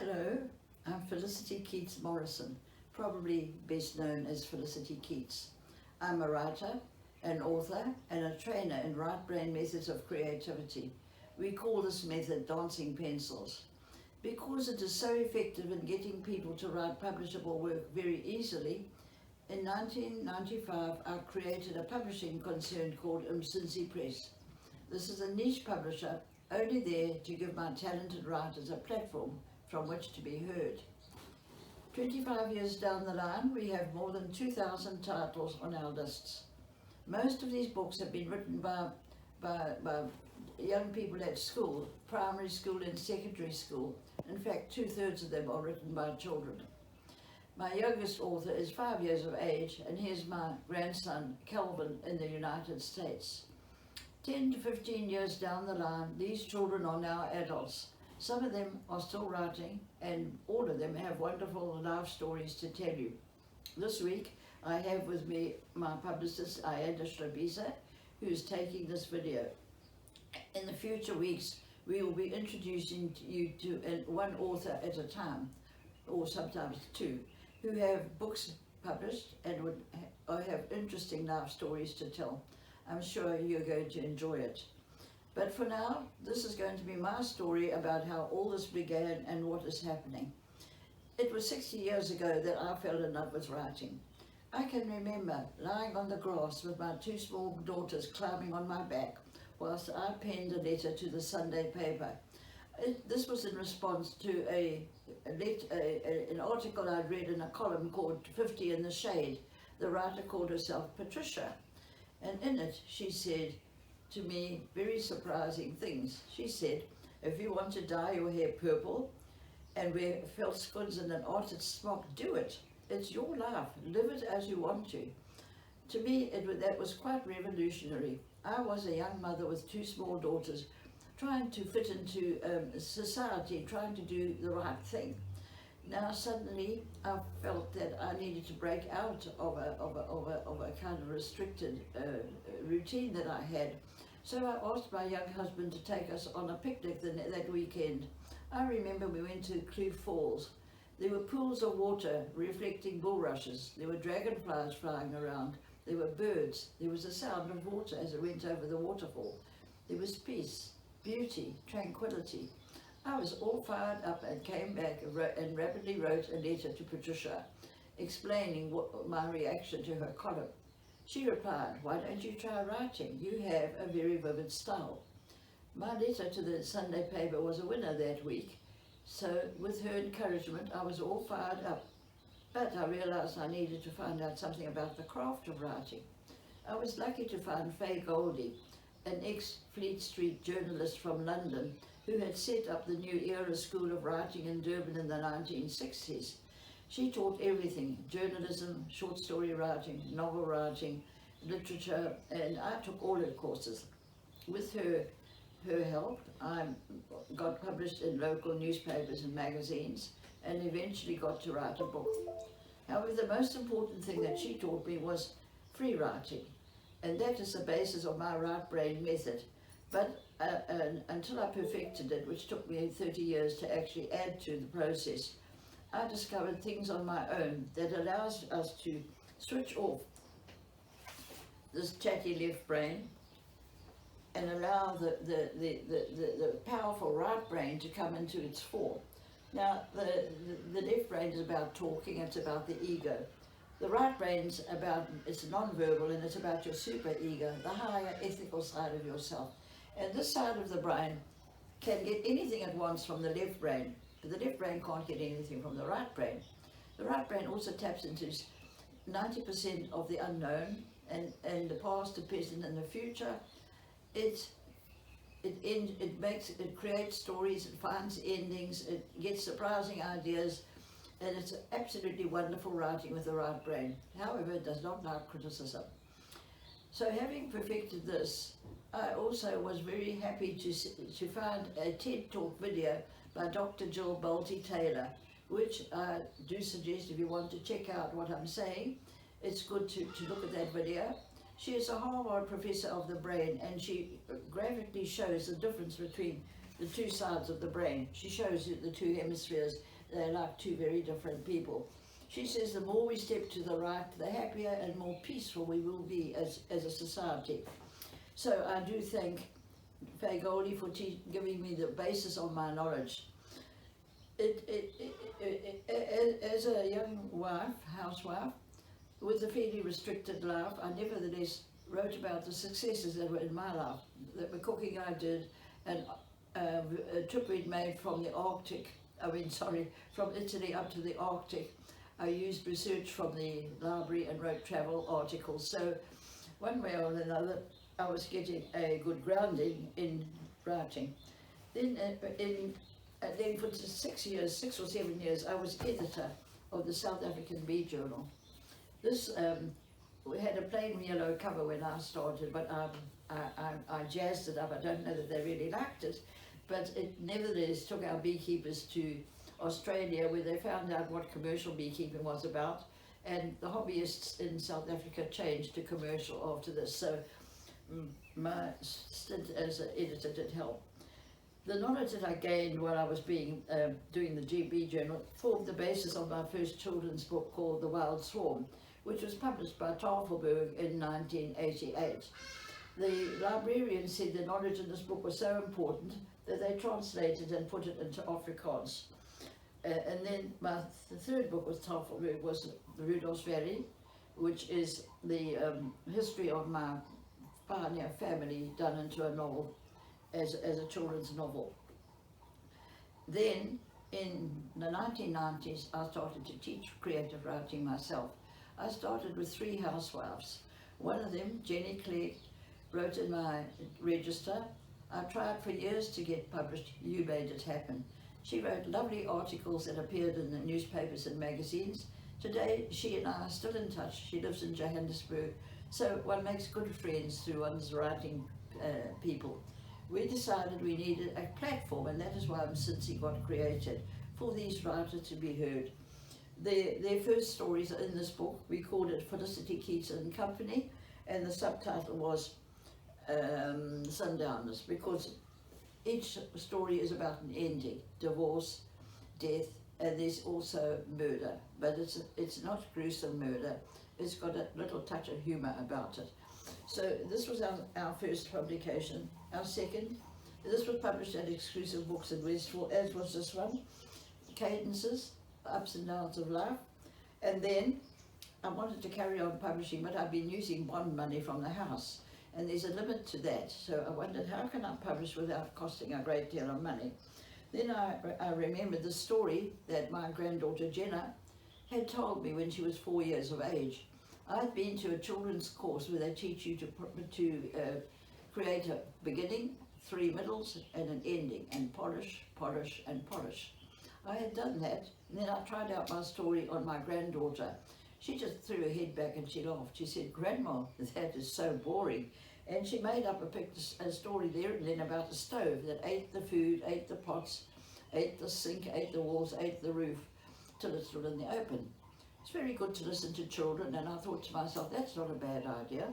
Hello, I'm Felicity Keats Morrison, probably best known as Felicity Keats. I'm a writer, an author, and a trainer in right brain methods of creativity. We call this method dancing pencils. Because it is so effective in getting people to write publishable work very easily, in 1995 I created a publishing concern called UmSinsi Press. This is a niche publisher only there to give my talented writers a platform from which to be heard. 25 years down the line, we have more than 2,000 titles on our lists. Most of these books have been written by young people at school, primary school and secondary school. In fact, 2/3 of them are written by children. My youngest author is 5 years of age, and here's my grandson, Calvin, in the United States. 10 to 15 years down the line, these children are now adults. Some of them are still writing, and all of them have wonderful life stories to tell you. This week, I have with me my publicist, ayanda Hlabisa, who is taking this video. In the future weeks, we will be introducing you to one author at a time, or sometimes two, who have books published and would have interesting life stories to tell. I'm sure you're going to enjoy it. But for now, this is going to be my story about how all this began and what is happening. It was 60 years ago that I fell in love with writing. I can remember lying on the grass with my two small daughters climbing on my back whilst I penned a letter to the Sunday paper. This was in response to an article I'd read in a column called 50 in the Shade. The writer called herself Patricia, and in it she said to me very surprising things. She said, if you want to dye your hair purple and wear veldskoesn and an smock, do it. It's your life. Live it as you want to. To me, that was quite revolutionary. I was a young mother with two small daughters, trying to fit into society, trying to do the right thing. Now suddenly I felt that I needed to break out of a kind of restricted routine that I had. So I asked my young husband to take us on a picnic that weekend. I remember we went to Kloof Falls. There were pools of water reflecting bulrushes. There were dragonflies flying around. There were birds. There was the sound of water as it went over the waterfall. There was peace, beauty, tranquility. I was all fired up and came back and rapidly wrote a letter to Patricia, explaining my reaction to her column. She replied, why don't you try writing? You have a very vivid style. My letter to the Sunday paper was a winner that week, so with her encouragement I was all fired up. But I realized I needed to find out something about the craft of writing. I was lucky to find Faye Goldie, an ex-Fleet Street journalist from London, who had set up the New Era School of Writing in Durban in the 1960s. She taught everything: journalism, short story writing, novel writing, literature, and I took all her courses. With her help, I got published in local newspapers and magazines, and eventually got to write a book. However, the most important thing that she taught me was free writing, and that is the basis of my right brain method. But until I perfected it, which took me 30 years to actually add to the process, I discovered things on my own that allows us to switch off this chatty left brain and allow the powerful right brain to come into its fore. Now, the left brain is about talking, it's about the ego. The right brain's it's non-verbal, and it's about your super ego, the higher ethical side of yourself. And this side of the brain can get anything it wants from the left brain, but the left brain can't get anything from the right brain. The right brain also taps into 90% of the unknown, and the past, the present, and the future. It creates stories, it finds endings, it gets surprising ideas, and it's absolutely wonderful writing with the right brain. However, it does not like criticism. So having perfected this, I also was very happy to find a TED Talk video by Dr. Jill Taylor, which I do suggest if you want to check out what I'm saying, it's good to look at that video. She is a Harvard professor of the brain, and she graphically shows the difference between the two sides of the brain. She shows you the two hemispheres they're like two very different people. She says the more we step to the right, the happier and more peaceful we will be as a society. So I do thank Faye Goldie for giving me the basis of my knowledge. As a young wife, housewife, with a fairly restricted life, I nevertheless wrote about the successes that were in my life, the cooking I did, and a trip we'd made from the Arctic, from Italy up to the Arctic. I used research from the library and wrote travel articles. So one way or another, I was getting a good grounding in writing. Then for 6 or 7 years, I was editor of the South African Bee Journal. This, we had a plain yellow cover when I started, but I jazzed it up. I don't know that they really liked it, but it nevertheless took our beekeepers to Australia, where they found out what commercial beekeeping was about, and the hobbyists in South Africa changed to commercial after this. So my stint as an editor did help. The knowledge that I gained while I was doing the GB Journal formed the basis of my first children's book called The Wild Swarm, which was published by Tafelberg in 1988. The librarian said the knowledge in this book was so important that they translated and put it into Afrikaans. And then the third book with Tafelberg was The Rudolph's Valley, which is the history of my pioneer family done into a novel, as a children's novel. Then in the 1990s, I started to teach creative writing myself. I started with 3 housewives. One of them, Jenny Clegg, wrote in my register. I tried for years to get published. You made it happen. She wrote lovely articles that appeared in the newspapers and magazines. Today, she and I are still in touch. She lives in Johannesburg, so one makes good friends through one's writing people. We decided we needed a platform, and that is why UmSinsi got created, for these writers to be heard. Their first stories are in this book. We called it Felicity Keats and Company, and the subtitle was Sundowners, because each story is about an ending, divorce, death, and there's also murder. But it's not gruesome murder. It's got a little touch of humour about it. So this was our first publication. Our second, this was published at Exclusive Books in Westfall, as was this one, Cadences, Ups and Downs of Life. And then I wanted to carry on publishing, but I've been using bond money from the house, and there's a limit to that. So I wondered, how can I publish without costing a great deal of money? Then I remembered the story that my granddaughter Jenna had told me when she was 4 years of age. I'd been to a children's course where they teach you to create a beginning, 3 middles, and an ending, and polish, polish, and polish. I had done that, and then I tried out my story on my granddaughter. She just threw her head back and she laughed. She said, "Grandma, that is so boring." And she made up a story there and then about a stove that ate the food, ate the pots, ate the sink, ate the walls, ate the roof, till it stood in the open. It's very good to listen to children, and I thought to myself, that's not a bad idea.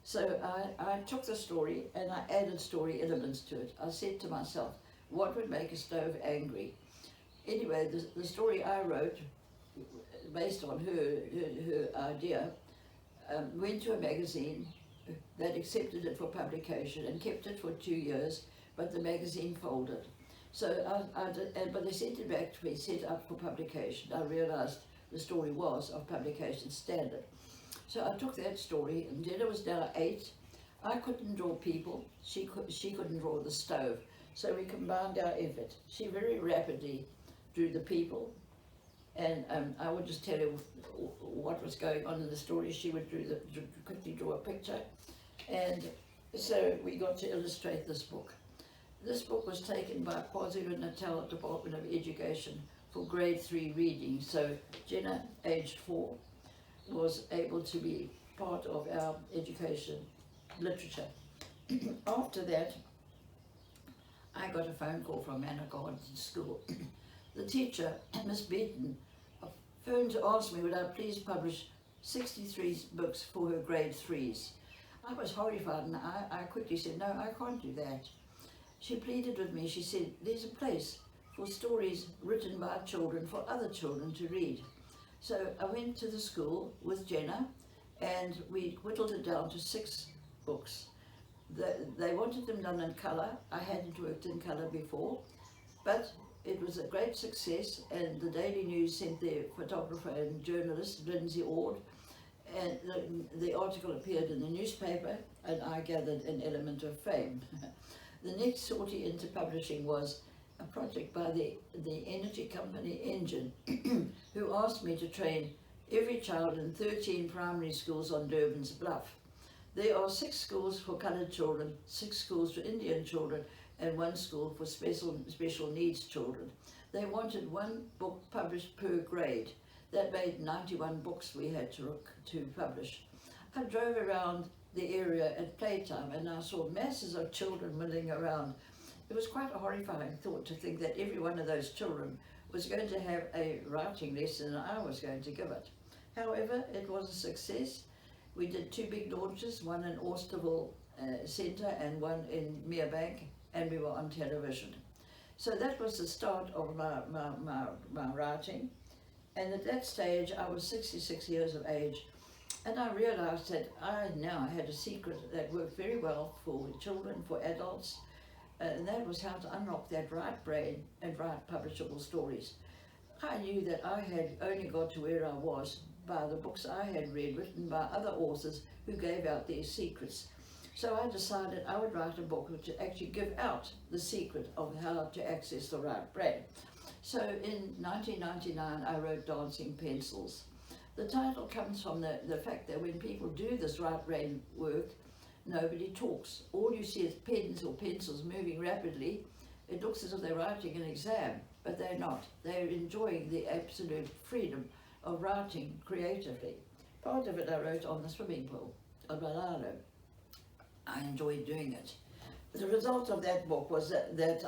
So I took the story and I added story elements to it. I said to myself, what would make a stove angry? Anyway, the story I wrote, based on her idea, went to a magazine that accepted it for publication and kept it for 2 years, but the magazine folded. So but they sent it back to me, set up for publication. I realized the story was of publication standard. So I took that story, and Jenna was now 8. I couldn't draw people, she couldn't draw the stove. So we combined our effort. She very rapidly drew the people, and I would just tell you what was going on in the story. She would quickly draw a picture, and so we got to illustrate this book. This book was taken by KwaZulu Natal Department of Education for grade 3 reading. So Jenna, aged 4, was able to be part of our education literature. After that, I got a phone call from Manor Gardens School. The teacher, Miss Beaton, phoned to ask me would I please publish 63 books for her grade 3s. I was horrified, and I quickly said, no, I can't do that. She pleaded with me. She said, there's a place for stories written by children for other children to read. So I went to the school with Jenna and we whittled it down to 6 books. They wanted them done in colour. I hadn't worked in colour before, but it was a great success, and the Daily News sent their photographer and journalist, Lindsay Ord, and the article appeared in the newspaper, and I gathered an element of fame. The next sortie into publishing was a project by the energy company Engine, who asked me to train every child in 13 primary schools on Durban's Bluff. There are 6 schools for coloured children, 6 schools for Indian children, and 1 school for special needs children. They wanted 1 book published per grade. That made 91 books we had to publish. I drove around the area at playtime and I saw masses of children milling around. It was quite a horrifying thought to think that every one of those children was going to have a writing lesson and I was going to give it. However, it was a success. We did 2 big launches, one in Austerville Centre and one in Merebank, and we were on television. So that was the start of my writing. And at that stage, I was 66 years of age, and I realized that I now had a secret that worked very well for children, for adults, and that was how to unlock that right brain and write publishable stories. I knew that I had only got to where I was by the books I had read, written by other authors who gave out their secrets. So I decided I would write a book to actually give out the secret of how to access the right brain. So in 1999 I wrote Dancing Pencils. The title comes from the fact that when people do this right brain work, nobody talks. All you see is pens or pencils moving rapidly. It looks as if they're writing an exam, but they're not. They're enjoying the absolute freedom of writing creatively. Part of it I wrote on the swimming pool of Malalo. I enjoyed doing it. The result of that book was that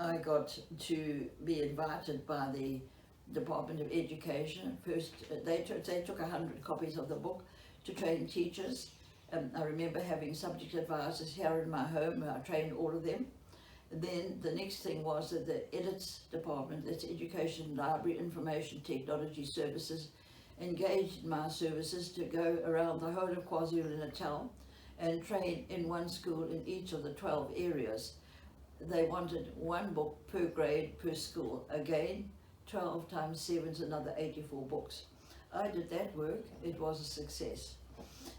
I got to be invited by the Department of Education. First, they took 100 copies of the book to train teachers. I remember having subject advisors here in my home. I trained all of them. And then the next thing was that the EDITS department, that's Education, Library, Information Technology Services, engaged in my services to go around the whole of KwaZulu Natal and train in 1 school in each of the 12 areas. They wanted 1 book per grade per school. Again, 12 times 7 is another 84 books. I did that work. It was a success.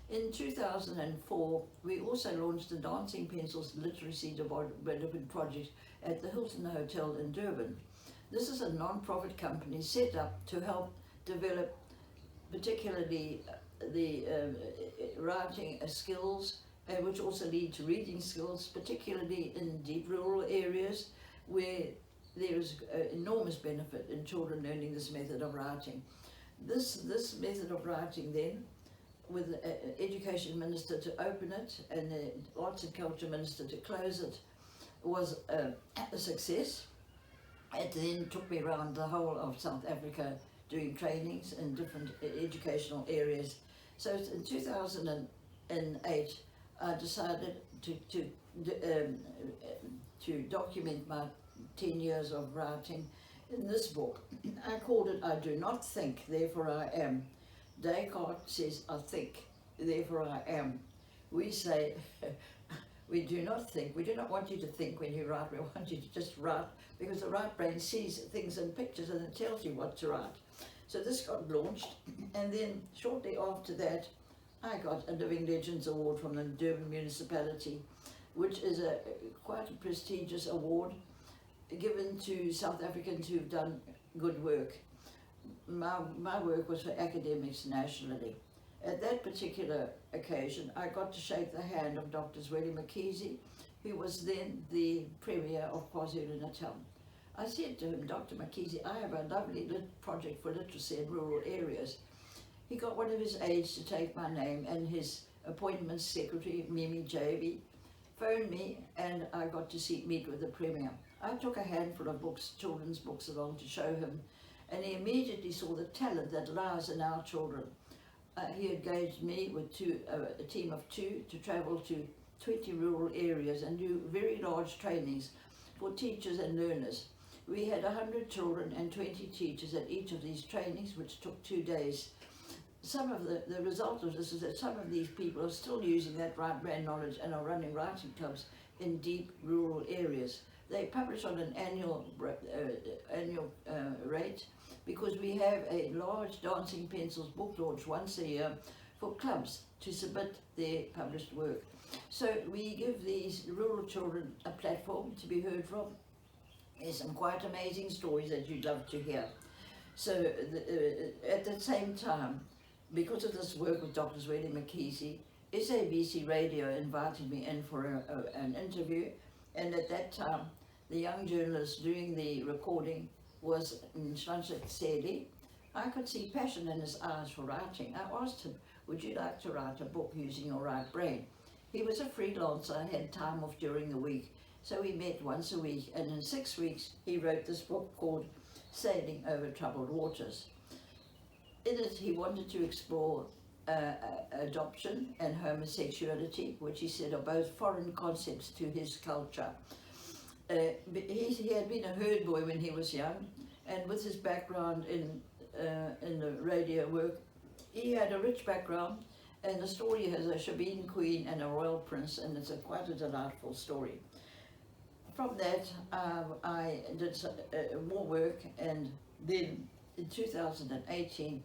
In 2004, we also launched the Dancing Pencils Literacy Development Project at the Hilton Hotel in Durban. This is a non-profit company set up to help develop particularly the writing skills, which also lead to reading skills, particularly in deep rural areas where there is enormous benefit in children learning this method of writing. This method of writing then, with the Education Minister to open it and the Arts and Culture Minister to close it, was a success. It then took me around the whole of South Africa doing trainings in different educational areas. So in 2008, I decided to document my 10 years of writing in this book. I called it I Do Not Think, Therefore I Am. Descartes says, I think, therefore I am. We say, we do not think. We do not want you to think when you write. We want you to just write, because the right brain sees things in pictures and it tells you what to write. So this got launched, and then shortly after that, I got a Living Legends Award from the Durban municipality, which is quite a prestigious award given to South Africans who've done good work. My work was for academics nationally. At that particular occasion, I got to shake the hand of Dr. Zweli Mkhize, who was then the Premier of KwaZulu Natal. I said to him, Dr. Mkhize, I have a lovely project for literacy in rural areas. He got one of his aides to take my name, and his appointments secretary, Mimi JB, phoned me, and I got to meet with the Premier. I took a handful of books, children's books along to show him, and he immediately saw the talent that lies in our children. He engaged me with a team of 2 to travel to 20 rural areas and do very large trainings for teachers and learners. We had 100 children and 20 teachers at each of these trainings, which took 2 days. Some of the result of this is that some of these people are still using that right brain knowledge and are running writing clubs in deep rural areas. They publish on an annual rate, because we have a large Dancing Pencils book launch once a year for clubs to submit their published work. So we give these rural children a platform to be heard from. There's some quite amazing stories that you'd love to hear. So at the same time, because of this work with Dr. Zweli McKeesey, SABC Radio invited me in for an interview, and at that time the young journalist doing the recording was Nhlanhla Seli. I could see passion in his eyes for writing. I asked him, would you like to write a book using your right brain? He was a freelancer, had time off during the week, so we met once a week, and in 6 weeks he wrote this book called Sailing Over Troubled Waters. In it he wanted to explore adoption and homosexuality, which he said are both foreign concepts to his culture. He had been a herd boy when he was young, and with his background in the radio work, he had a rich background, and the story has a Shebeen queen and a royal prince, and it's quite a delightful story. From that, I did more work, and then in 2018,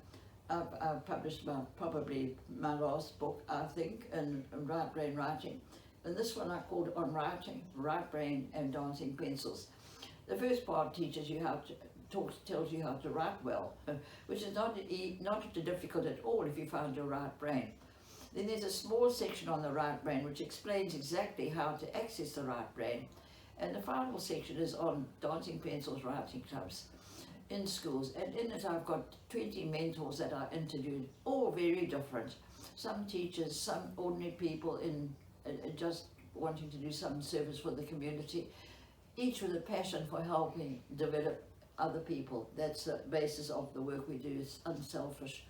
I published probably my last book, I think, in right brain writing. And this one I called On Writing, Right Brain and Dancing Pencils. The first part teaches you how to tells you how to write well, which is not difficult at all if you find your right brain. Then there's a small section on the right brain which explains exactly how to access the right brain. And the final section is on Dancing Pencils writing clubs in schools. And in it I've got 20 mentors that I interviewed, all very different. Some teachers, some ordinary people in just wanting to do some service for the community, each with a passion for helping develop other people. That's the basis of the work we do, it's unselfish.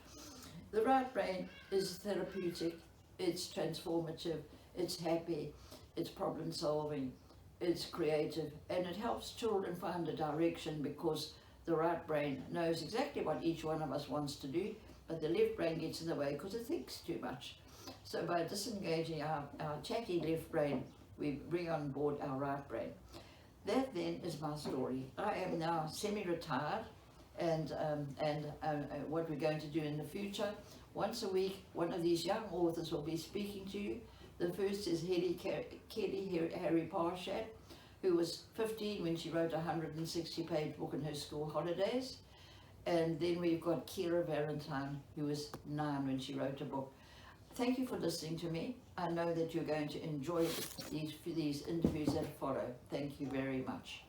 The right brain is therapeutic, it's transformative, it's happy, it's problem solving, it's creative, and it helps children find a direction, because the right brain knows exactly what each one of us wants to do, but the left brain gets in the way because it thinks too much. So by disengaging our chatty left brain, we bring on board our right brain. That then is my story. I am now semi-retired, and what we're going to do in the future, once a week, one of these young authors will be speaking to you. The first is Kelly Harry Parshat, who was 15 when she wrote a 160-page book in her school holidays. And then we've got Kira Valentine, who was 9 when she wrote a book. Thank you for listening to me. I know that you're going to enjoy these interviews that follow. Thank you very much.